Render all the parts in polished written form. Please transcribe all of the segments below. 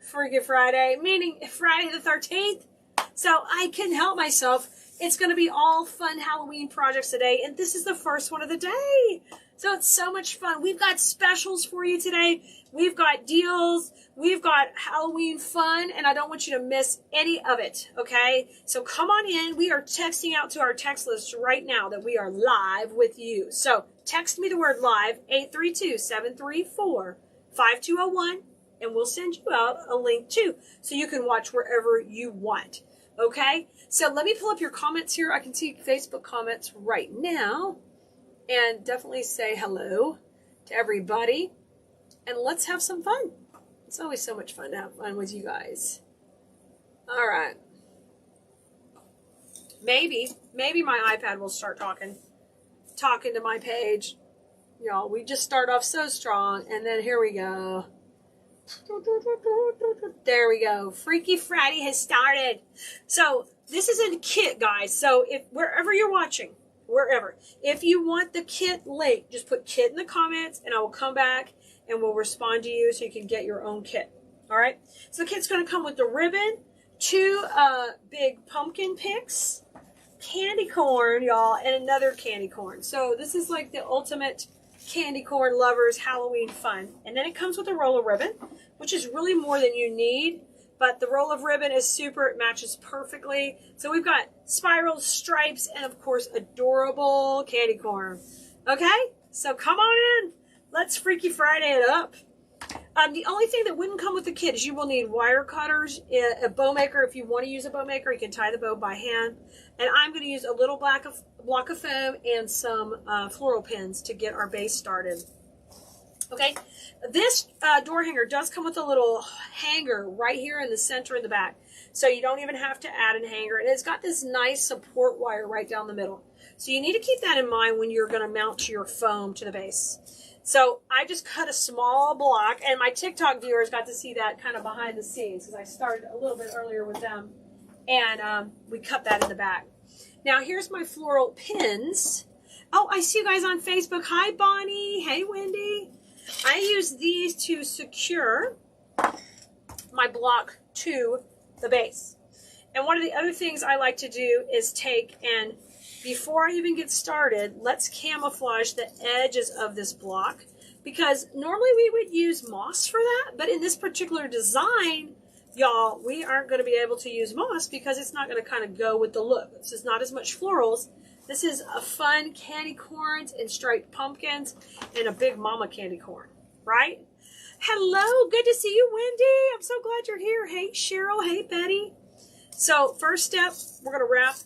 Freaky Friday, meaning Friday the 13th. So I couldn't help myself. It's going to be all fun Halloween projects today, and this is the first one of the day. So it's so much fun. We've got specials for you today. We've got deals. We've got Halloween fun, and I don't want you to miss any of it, okay? So come on in. We are texting out to our text list right now that we are live with you. So text me the word live, 832-734-5201, and we'll send you out a link too, so you can watch wherever you want, okay? So let me pull up your comments here. I can see Facebook comments right now. And definitely say hello to everybody. And let's have some fun. It's always so much fun to have fun with you guys. All right. Maybe my iPad will start talking to my page. Y'all, we just start off so strong. And then here we go. There we go. Freaky Friday has started. So this is a kit, guys. So if wherever you're watching, if you want the kit link, just put kit in the comments and I will come back and we'll respond to you so you can get your own kit. All right. So the kit's going to come with the ribbon, 2 big pumpkin picks, candy corn, y'all, and another candy corn. So this is like the ultimate candy corn lovers Halloween fun. And then it comes with a roll of ribbon, which is really more than you need. But the roll of ribbon is super. It matches perfectly. So we've got spirals, stripes, and of course, adorable candy corn. Okay? So come on in. Let's Freaky Friday it up. The only thing that wouldn't come with the kit is you will need wire cutters, a bow maker. If you want to use a bow maker, you can tie the bow by hand. And I'm going to use a little block of foam and some floral pins to get our base started. Okay, this door hanger does come with a little hanger right here in the center in the back. So you don't even have to add a hanger. And it's got this nice support wire right down the middle. So you need to keep that in mind when you're going to mount your foam to the base. So I just cut a small block, and my TikTok viewers got to see that kind of behind the scenes because I started a little bit earlier with them. And we cut that in the back. Now here's my floral pins. Oh, I see you guys on Facebook. Hi, Bonnie. Hey, Wendy. I use these to secure my block to the base. And one of the other things I like to do is take and, before I even get started, let's camouflage the edges of this block. Because normally we would use moss for that, but in this particular design, y'all, we aren't going to be able to use moss because it's not going to kind of go with the look. This is not as much florals. This is a fun candy corns and striped pumpkins and a big mama candy corn, right? Hello, good to see you, Wendy. I'm so glad you're here. Hey, Cheryl. Hey, Betty. So first step, we're going to wrap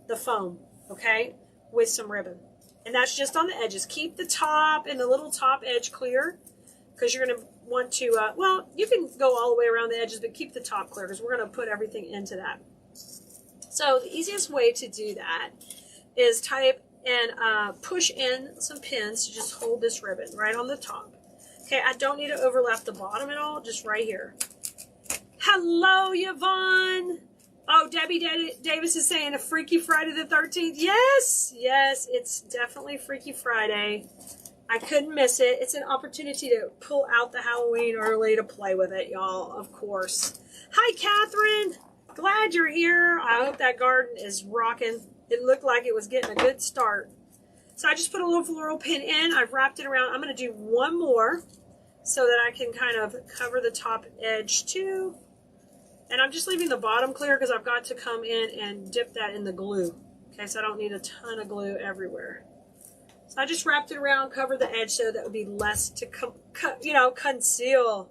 the foam, okay, with some ribbon. And that's just on the edges. Keep the top and the little top edge clear because you're going to want to, well, you can go all the way around the edges, but keep the top clear because we're going to put everything into that. So the easiest way to do that is type and push in some pins to just hold this ribbon right on the top. Okay, I don't need to overlap the bottom at all, just right here. Hello, Yvonne. Oh, Debbie Davis is saying a Freaky Friday the 13th. Yes, yes, it's definitely Freaky Friday. I couldn't miss it. It's an opportunity to pull out the Halloween early to play with it, y'all, of course. Hi, Catherine. Glad you're here. I hope that garden is rocking. It looked like it was getting a good start. So I just put a little floral pin in. I've wrapped it around. I'm going to do one more so that I can kind of cover the top edge too. And I'm just leaving the bottom clear because I've got to come in and dip that in the glue. Okay, so I don't need a ton of glue everywhere. So I just wrapped it around, covered the edge so that would be less to conceal.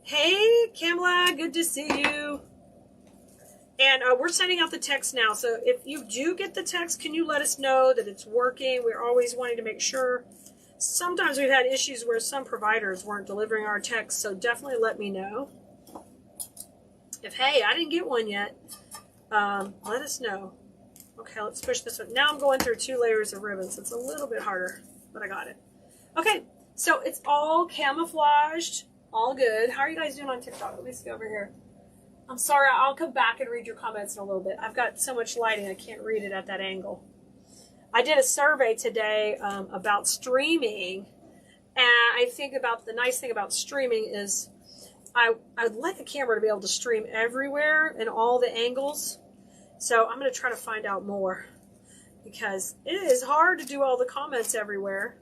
Hey, Kamala, good to see you. And we're sending out the text now. So if you do get the text, can you let us know that it's working? We're always wanting to make sure. Sometimes we've had issues where some providers weren't delivering our text. So definitely let me know. If, hey, I didn't get one yet, let us know. Okay, let's push this one. Now I'm going through 2 layers of ribbon, so it's a little bit harder, but I got it. Okay, so it's all camouflaged, all good. How are you guys doing on TikTok? Let me see over here. I'm sorry, I'll come back and read your comments in a little bit. I've got so much lighting, I can't read it at that angle. I did a survey today about streaming, and I think about the nice thing about streaming is I'd like the camera to be able to stream everywhere in all the angles. So I'm going to try to find out more, because it is hard to do all the comments everywhere.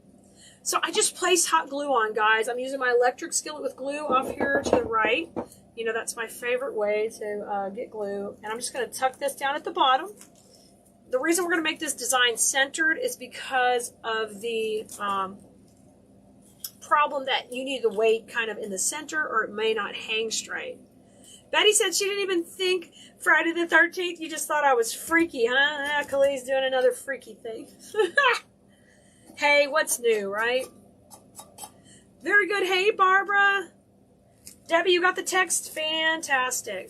So I just placed hot glue on, guys. I'm using my electric skillet with glue off here to the right. You know, that's my favorite way to get glue. And I'm just going to tuck this down at the bottom. The reason we're going to make this design centered is because of the problem that you need the weight kind of in the center, or it may not hang straight. Betty said she didn't even think Friday the 13th. You just thought I was freaky, huh? Khalid's doing another freaky thing. Hey, what's new, right? Very good. Hey, Barbara. Debbie, you got the text? Fantastic.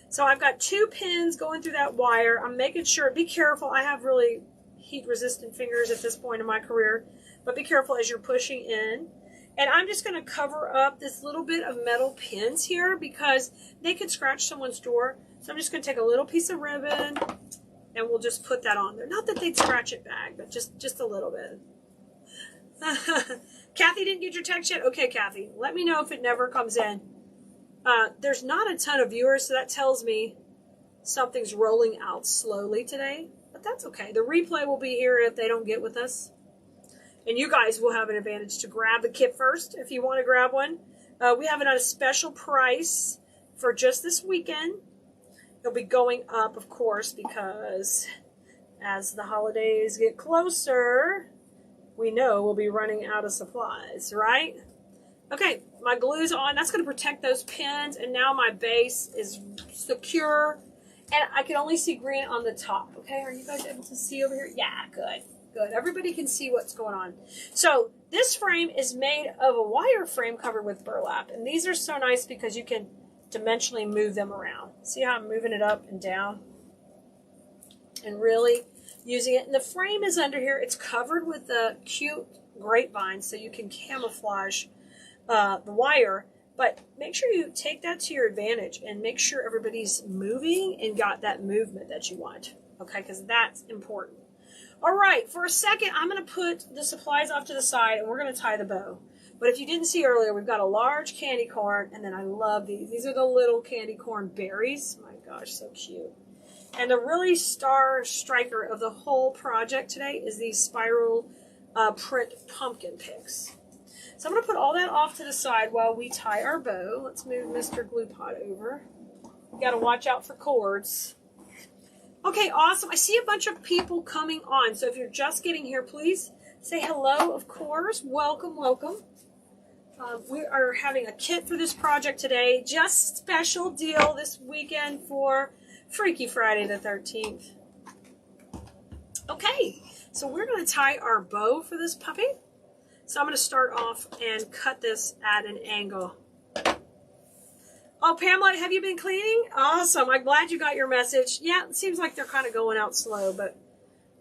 So I've got 2 pins going through that wire. I'm making sure, be careful. I have really heat-resistant fingers at this point in my career, but be careful as you're pushing in. And I'm just going to cover up this little bit of metal pins here because they could scratch someone's door. So I'm just going to take a little piece of ribbon and we'll just put that on there. Not that they'd scratch it back, but just a little bit. Kathy didn't get your text yet? Okay, Kathy, let me know if it never comes in. There's not a ton of viewers, so that tells me something's rolling out slowly today, but that's okay. The replay will be here if they don't get with us. And you guys will have an advantage to grab the kit first if you want to grab one. We have it at a special price for just this weekend. It'll be going up, of course, because as the holidays get closer, we know we'll be running out of supplies, right? Okay, my glue's on. That's going to protect those pins, and now my base is secure, and I can only see green on the top. Okay, are you guys able to see over here? Yeah, good. Good. Everybody can see what's going on. So this frame is made of a wire frame covered with burlap, and these are so nice because you can dimensionally move them around. See how I'm moving it up and down and really using it. And the frame is under here. It's covered with the cute grapevine so you can camouflage the wire, but make sure you take that to your advantage and make sure everybody's moving and got that movement that you want, okay, because that's important. All right, for a second, I'm going to put the supplies off to the side and we're going to tie the bow. But if you didn't see earlier, we've got a large candy corn, and then I love these. These are the little candy corn berries. My gosh, so cute. And the really star striker of the whole project today is these spiral print pumpkin picks. So I'm going to put all that off to the side while we tie our bow. Let's move Mr. Glue Pot over. You got to watch out for cords. Okay, awesome. I see a bunch of people coming on. So if you're just getting here, please say hello, of course. Welcome, welcome. We are having a kit for this project today. Just special deal this weekend for Freaky Friday the 13th. Okay, so we're going to tie our bow for this puppy. So I'm going to start off and cut this at an angle. Oh, Pamela, have you been cleaning? Awesome. I'm glad you got your message. Yeah, it seems like they're kind of going out slow, but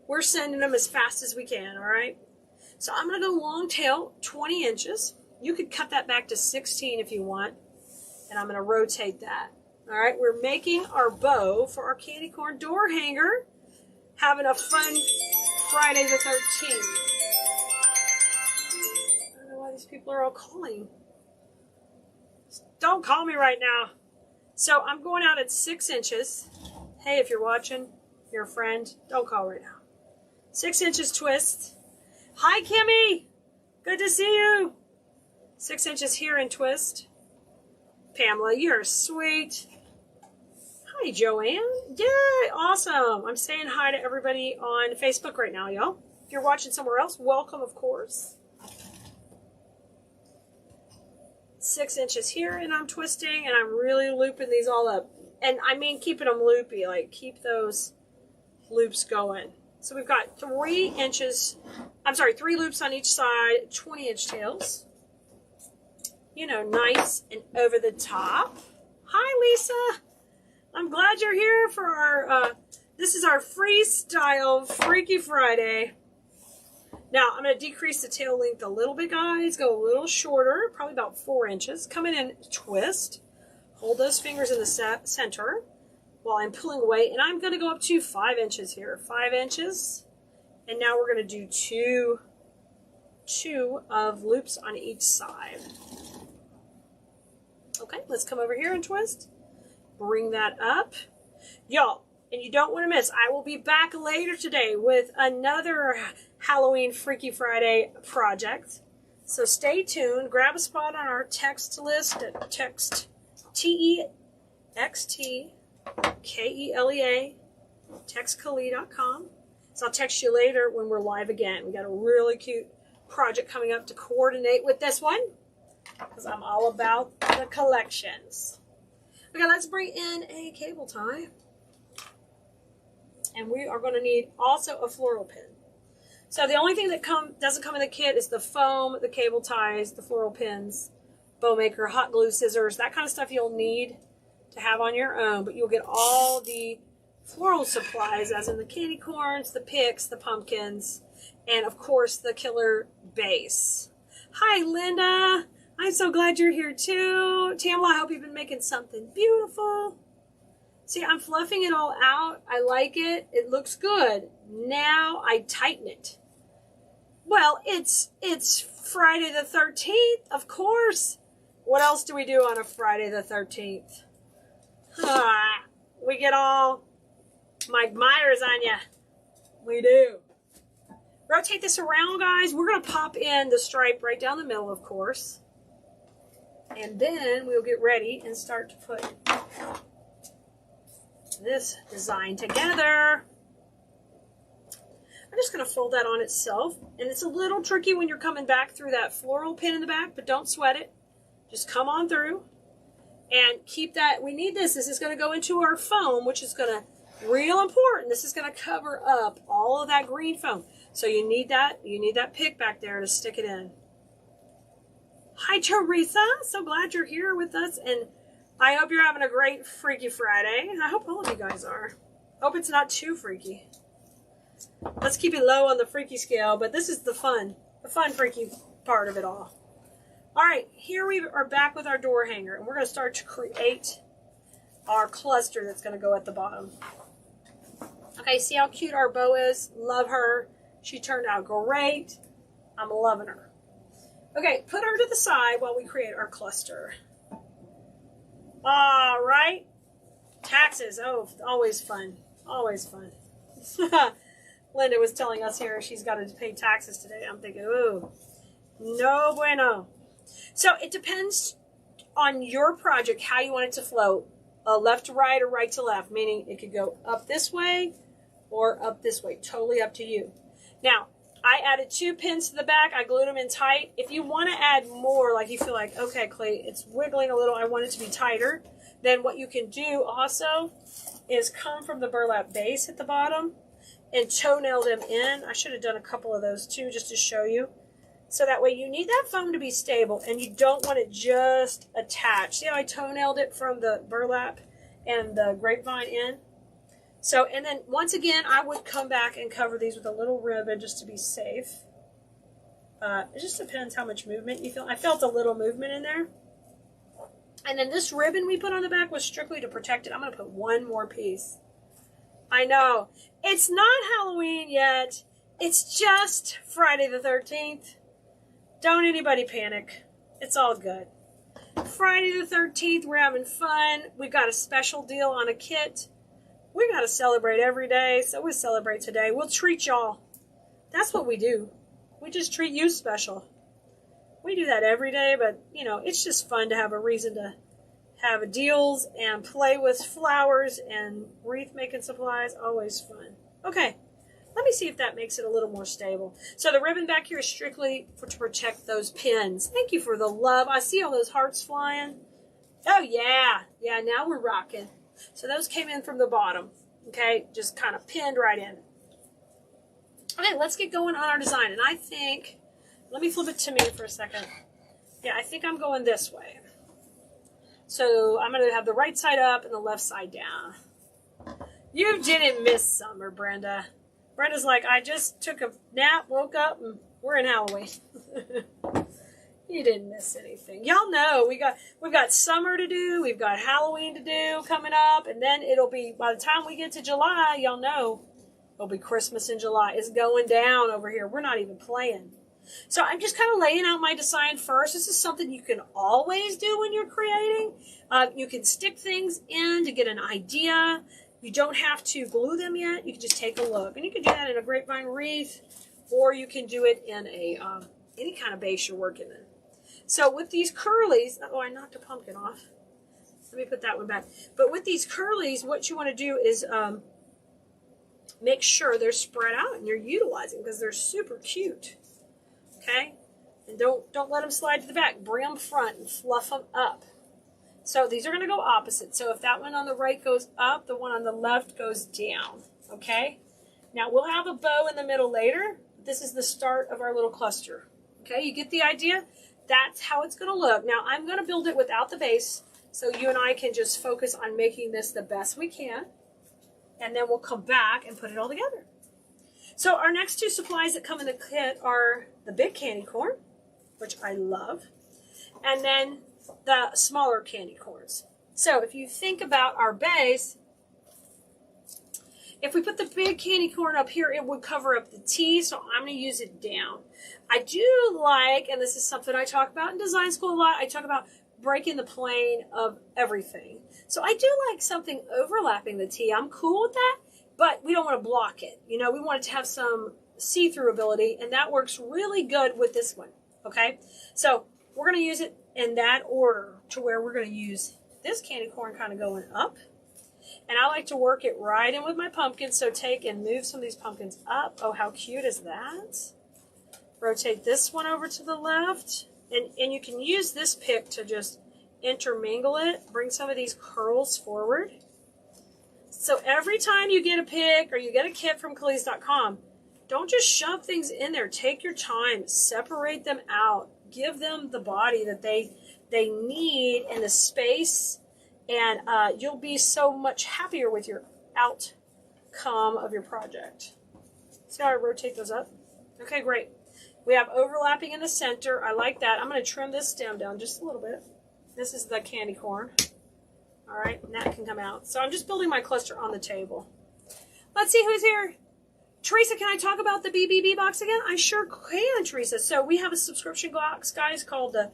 we're sending them as fast as we can, all right? So I'm going to go long tail, 20 inches. You could cut that back to 16 if you want, and I'm going to rotate that. All right, we're making our bow for our candy corn door hanger. Having a fun Friday the 13th. I don't know why these people are all calling. Don't call me right now. So I'm going out at 6 inches. Hey, if you're watching, you're a friend, don't call right now. 6 inches twist. Hi, Kimmy. Good to see you. 6 inches here and twist. Pamela, you're sweet. Hi, Joanne. Yay, awesome. I'm saying hi to everybody on Facebook right now, y'all. If you're watching somewhere else, welcome, of course. 6 inches here, and I'm twisting, and I'm really looping these all up. And I mean keeping them loopy, like keep those loops going. So we've got 3 inches, I'm sorry, 3 loops on each side, 20-inch tails. You know, nice and over the top. Hi, Lisa. I'm glad you're here for our, this is our freestyle Freaky Friday. Now, I'm going to decrease the tail length a little bit, guys. Go a little shorter, probably about 4 inches. Come in and twist. Hold those fingers in the center while I'm pulling away. And I'm going to go up to 5 inches here. 5 inches. And now we're going to do two of loops on each side. Okay, let's come over here and twist. Bring that up. Y'all, and you don't want to miss, I will be back later today with another Halloween Freaky Friday project. So stay tuned. Grab a spot on our text list at text TEXTKELEA textkale.com. So I'll text you later when we're live again. We got a really cute project coming up to coordinate with this one because I'm all about the collections. Okay, let's bring in a cable tie. And we are going to need also a floral pin. So the only thing that doesn't come in the kit is the foam, the cable ties, the floral pins, bow maker, hot glue, scissors, that kind of stuff you'll need to have on your own. But you'll get all the floral supplies, as in the candy corns, the picks, the pumpkins, and of course the killer base. Hi, Linda. I'm so glad you're here too. Tamla, I hope you've been making something beautiful. See, I'm fluffing it all out. I like it. It looks good. Now I tighten it. Well, it's Friday the 13th, of course. What else do we do on a Friday the 13th? We get all Mike Myers on ya. We do. Rotate this around, guys. We're going to pop in the stripe right down the middle, of course. And then we'll get ready and start to put this design together. I'm just going to fold that on itself. And it's a little tricky when you're coming back through that floral pin in the back, but don't sweat it. Just come on through and keep that. We need this. This is going to go into our foam, which is going to, real important, this is going to cover up all of that green foam. So you need that. You need that pick back there to stick it in. Hi, Teresa. So glad you're here with us. And I hope you're having a great Freaky Friday. I hope all of you guys are. Hope it's not too freaky. Let's keep it low on the freaky scale, but this is the fun freaky part of it all. All right, here we are back with our door hanger, and we're going to start to create our cluster that's going to go at the bottom. Okay, see how cute our bow is? Love her. She turned out great. I'm loving her. Okay, put her to the side while we create our cluster. All right. Taxes. Oh, always fun. Always fun. Linda was telling us here she's got to pay taxes today. I'm thinking, ooh, no bueno. So it depends on your project how you want it to flow. Left to right or right to left, meaning it could go up this way or up this way. Totally up to you. Now, I added 2 pins to the back. I glued them in tight. If you want to add more, like you feel like, okay, Clay, it's wiggling a little, I want it to be tighter, then what you can do also is come from the burlap base at the bottom and toenail them in. I should have done a couple of those too, just to show you. So that way you need that foam to be stable and you don't want it just attached. See how I toenailed it from the burlap and the grapevine in? So, and then once again, I would come back and cover these with a little ribbon just to be safe. It just depends how much movement you feel. I felt a little movement in there. And then this ribbon we put on the back was strictly to protect it. I'm going to put one more piece. I know. It's not Halloween yet. It's just Friday the 13th. Don't anybody panic. It's all good. Friday the 13th, we're having fun. We've got a special deal on a kit. We got to celebrate every day, so we celebrate today. We'll treat y'all. That's what we do. We just treat you special. We do that every day, but, you know, it's just fun to have a reason to have deals and play with flowers and wreath-making supplies. Always fun. Okay, let me see if that makes it a little more stable. So the ribbon back here is strictly to protect those pins. Thank you for the love. I see all those hearts flying. Oh, yeah. Yeah, now we're rocking. So those came in from the bottom, okay? Just kind of pinned right in. Okay, let's get going on our design. And I think, let me flip it to me for a second. Yeah, I think I'm going this way. So I'm going to have the right side up and the left side down. You didn't miss summer, Brenda. Brenda's like, I just took a nap, woke up, and we're in Halloween. You didn't miss anything. Y'all know we've got summer to do, we've got Halloween to do coming up, and then it'll be, by the time we get to July, y'all know it'll be Christmas in July. It's going down over here. We're not even playing. So I'm just kind of laying out my design first. This is something you can always do when you're creating. You can stick things in to get an idea. You don't have to glue them yet. You can just take a look. And you can do that in a grapevine wreath, or you can do it in a any kind of base you're working in. So with these curlies, oh, I knocked a pumpkin off. Let me put that one back. But with these curlies, what you want to do is make sure they're spread out and you're utilizing, because they're super cute. Okay? And don't let them slide to the back. Bring them front and fluff them up. So these are going to go opposite. So if that one on the right goes up, the one on the left goes down. Okay? Now we'll have a bow in the middle later. This is the start of our little cluster. Okay? You get the idea? That's how it's going to look. Now I'm going to build it without the base, so you and I can just focus on making this the best we can. And then we'll come back and put it all together. So our next two supplies that come in the kit are the big candy corn, which I love, and then the smaller candy corns. So if you think about our base, if we put the big candy corn up here, it would cover up the T, so I'm going to use it down. I do like, and this is something I talk about in design school a lot, I talk about breaking the plane of everything. So I do like something overlapping the T. I'm cool with that, but we don't want to block it. You know, we want it to have some see-through ability, and that works really good with this one. Okay? So we're going to use it in that order, to where we're going to use this candy corn kind of going up. And I like to work it right in with my pumpkins. So take and move some of these pumpkins up. Oh, how cute is that? Rotate this one over to the left. And you can use this pick to just intermingle it. Bring some of these curls forward. So every time you get a pick or you get a kit from Khalees.com, don't just shove things in there. Take your time. Separate them out. Give them the body that they need and the space. And you'll be so much happier with your outcome of your project. See how I rotate those up? Okay, great. We have overlapping in the center. I like that. I'm going to trim this stem down just a little bit. This is the candy corn. All right, and that can come out. So I'm just building my cluster on the table. Let's see who's here. Teresa, can I talk about the BBB box again? I sure can, Teresa. So we have a subscription box, guys, called the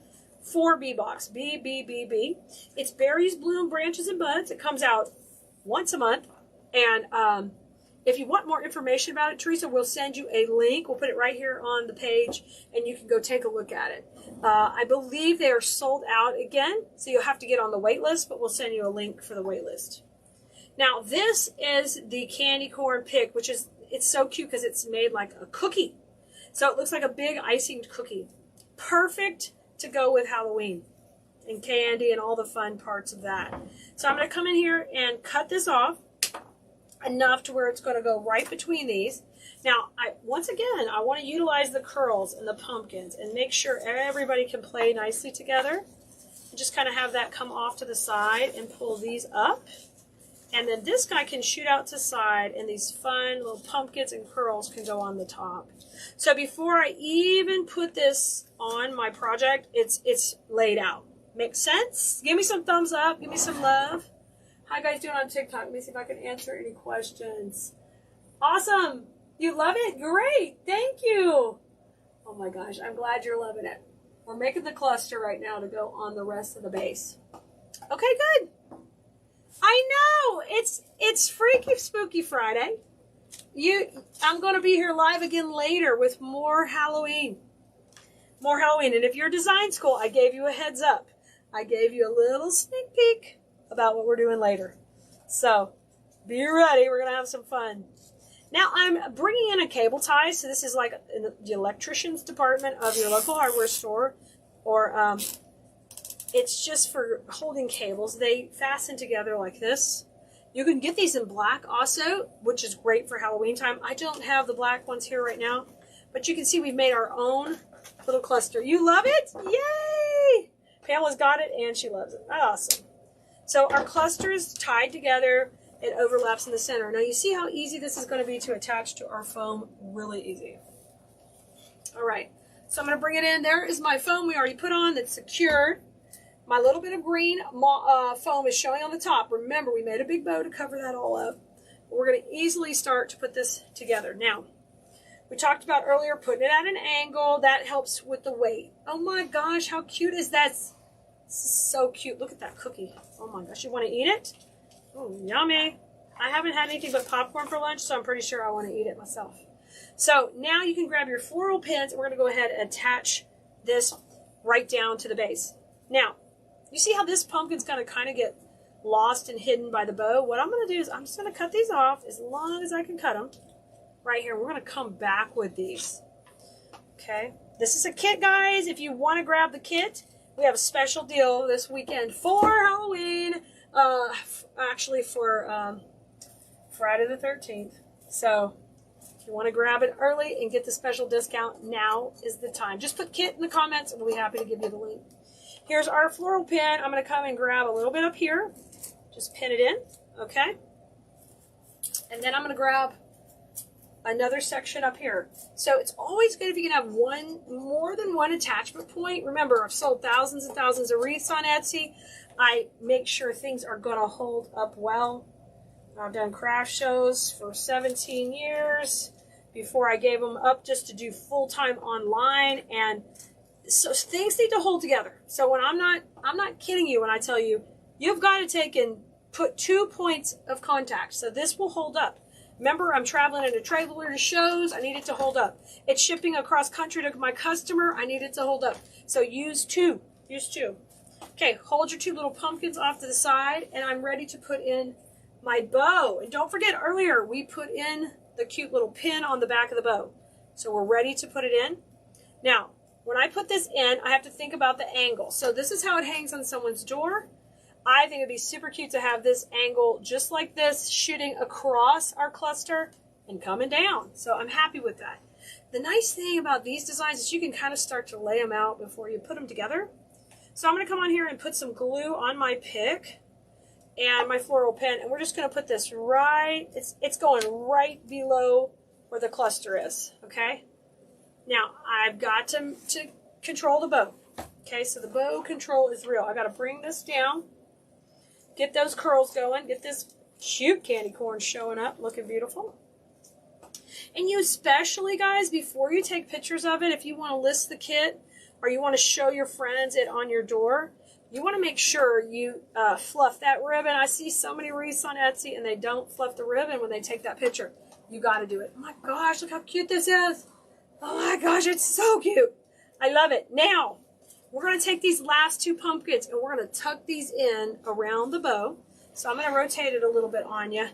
4B box, BBBB. It's berries, bloom, branches, and buds. It comes out once a month. And if you want more information about it, Teresa, we'll send you a link. We'll put it right here on the page, and you can go take a look at it. I believe they are sold out again, so you'll have to get on the wait list, but we'll send you a link for the wait list. Now, this is the candy corn pick, which is, it's so cute because it's made like a cookie. So it looks like a big icing cookie. Perfect to go with Halloween and candy and all the fun parts of that. So I'm going to come in here and cut this off enough to where it's going to go right between these. Now, once again, I want to utilize the curls and the pumpkins and make sure everybody can play nicely together. And just kind of have that come off to the side and pull these up. And then this guy can shoot out to the side, and these fun little pumpkins and curls can go on the top. So before I even put this on my project, it's laid out. Makes sense? Give me some thumbs up. Give me some love. How you guys doing on TikTok? Let me see if I can answer any questions. Awesome. You love it? Great. Thank you. Oh my gosh. I'm glad you're loving it. We're making the cluster right now to go on the rest of the base. Okay, good. I know. It's Freaky Spooky Friday. I'm going to be here live again later with more Halloween. More Halloween. And if you're design school, I gave you a heads up. I gave you a little sneak peek about what we're doing later. So be ready. We're going to have some fun. Now I'm bringing in a cable tie. So this is like in the electrician's department of your local hardware store, or it's just for holding cables. They fasten together like this. You can get these in black also, which is great for Halloween time. I don't have the black ones here right now, but you can see we've made our own little cluster. You love it? Yay! Pamela's got it and she loves it. Awesome. So our cluster is tied together. It overlaps in the center. Now you see how easy this is going to be to attach to our foam? Really easy. All right. So I'm going to bring it in. There is my foam we already put on that's secured. My little bit of green foam is showing on the top. Remember, we made a big bow to cover that all up. We're going to easily start to put this together. Now, We talked about earlier putting it at an angle. That helps with the weight. Oh my gosh, how cute is that? This is so cute. Look at that cookie. Oh my gosh, you want to eat it? Oh, yummy. I haven't had anything but popcorn for lunch, so I'm pretty sure I want to eat it myself. So now you can grab your floral pins, and we're going to go ahead and attach this right down to the base. Now, you see how this pumpkin's going to kind of get lost and hidden by the bow? What I'm going to do is I'm just going to cut these off as long as I can cut them. Right here, we're going to come back with these. Okay, this is a kit, guys. If you want to grab the kit, we have a special deal this weekend for Halloween. Actually for Friday the 13th. So if you want to grab it early and get the special discount, now is the time. Just put kit in the comments and we'll be happy to give you the link. Here's our floral pin. I'm going to come and grab a little bit up here. Just pin it in, okay? And then I'm going to grab another section up here. So it's always good if you can have more than one attachment point. Remember, I've sold thousands and thousands of wreaths on Etsy. I make sure things are going to hold up well. I've done craft shows for 17 years before I gave them up just to do full-time online, and so things need to hold together. So when I'm not kidding you when I tell you, you've got to take and put 2 points of contact. So this will hold up. Remember, I'm traveling in a trailer to shows. I need it to hold up. It's shipping across country to my customer. I need it to hold up. So use 2. Use 2. Okay, hold your 2 little pumpkins off to the side, and I'm ready to put in my bow. And don't forget, earlier we put in the cute little pin on the back of the bow. So we're ready to put it in. Now, when I put this in, I have to think about the angle. So this is how it hangs on someone's door. I think it'd be super cute to have this angle just like this, shooting across our cluster and coming down. So I'm happy with that. The nice thing about these designs is you can kind of start to lay them out before you put them together. So I'm going to come on here and put some glue on my pick and my floral pen, and we're just going to put this right, it's going right below where the cluster is, okay? Now, I've got to control the bow, okay? So the bow control is real. I got to bring this down, get those curls going, get this cute candy corn showing up, looking beautiful. And you especially, guys, before you take pictures of it, if you want to list the kit or you want to show your friends it on your door, you want to make sure you fluff that ribbon. I see so many wreaths on Etsy and they don't fluff the ribbon when they take that picture. You got to do it. Oh my gosh, look how cute this is. Oh my gosh, it's so cute. I love it. Now, we're going to take these last 2 pumpkins and we're going to tuck these in around the bow. So I'm going to rotate it a little bit on you.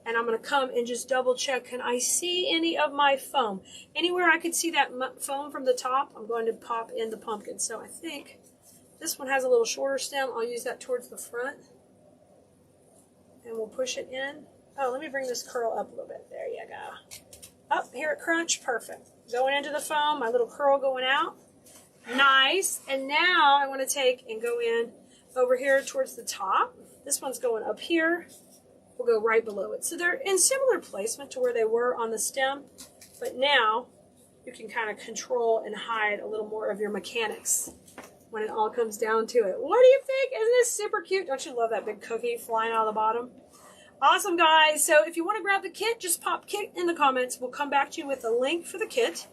And I'm going to come and just double check. Can I see any of my foam? Anywhere I could see that foam from the top, I'm going to pop in the pumpkin. So I think this one has a little shorter stem. I'll use that towards the front. And we'll push it in. Oh, let me bring this curl up a little bit. There you go. Up, here it crunch. Perfect. Going into the foam, my little curl going out. Nice. And now I want to take and go in over here towards the top. This one's going up here. We'll go right below it. So they're in similar placement to where they were on the stem. But now you can kind of control and hide a little more of your mechanics when it all comes down to it. What do you think? Isn't this super cute? Don't you love that big cookie flying out of the bottom? Awesome, guys. So if you want to grab the kit, just pop kit in the comments. We'll come back to you with a link for the kit.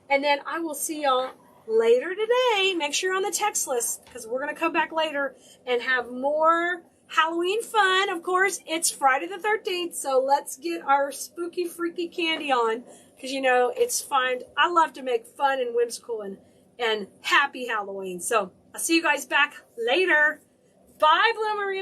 And then I will see y'all later today. Make sure you're on the text list because we're going to come back later and have more Halloween fun. Of course, it's Friday the 13th, so let's get our spooky, freaky candy on because, you know, it's fun. I love to make fun and whimsical and happy Halloween. So I'll see you guys back later. Bye, Blue Maria.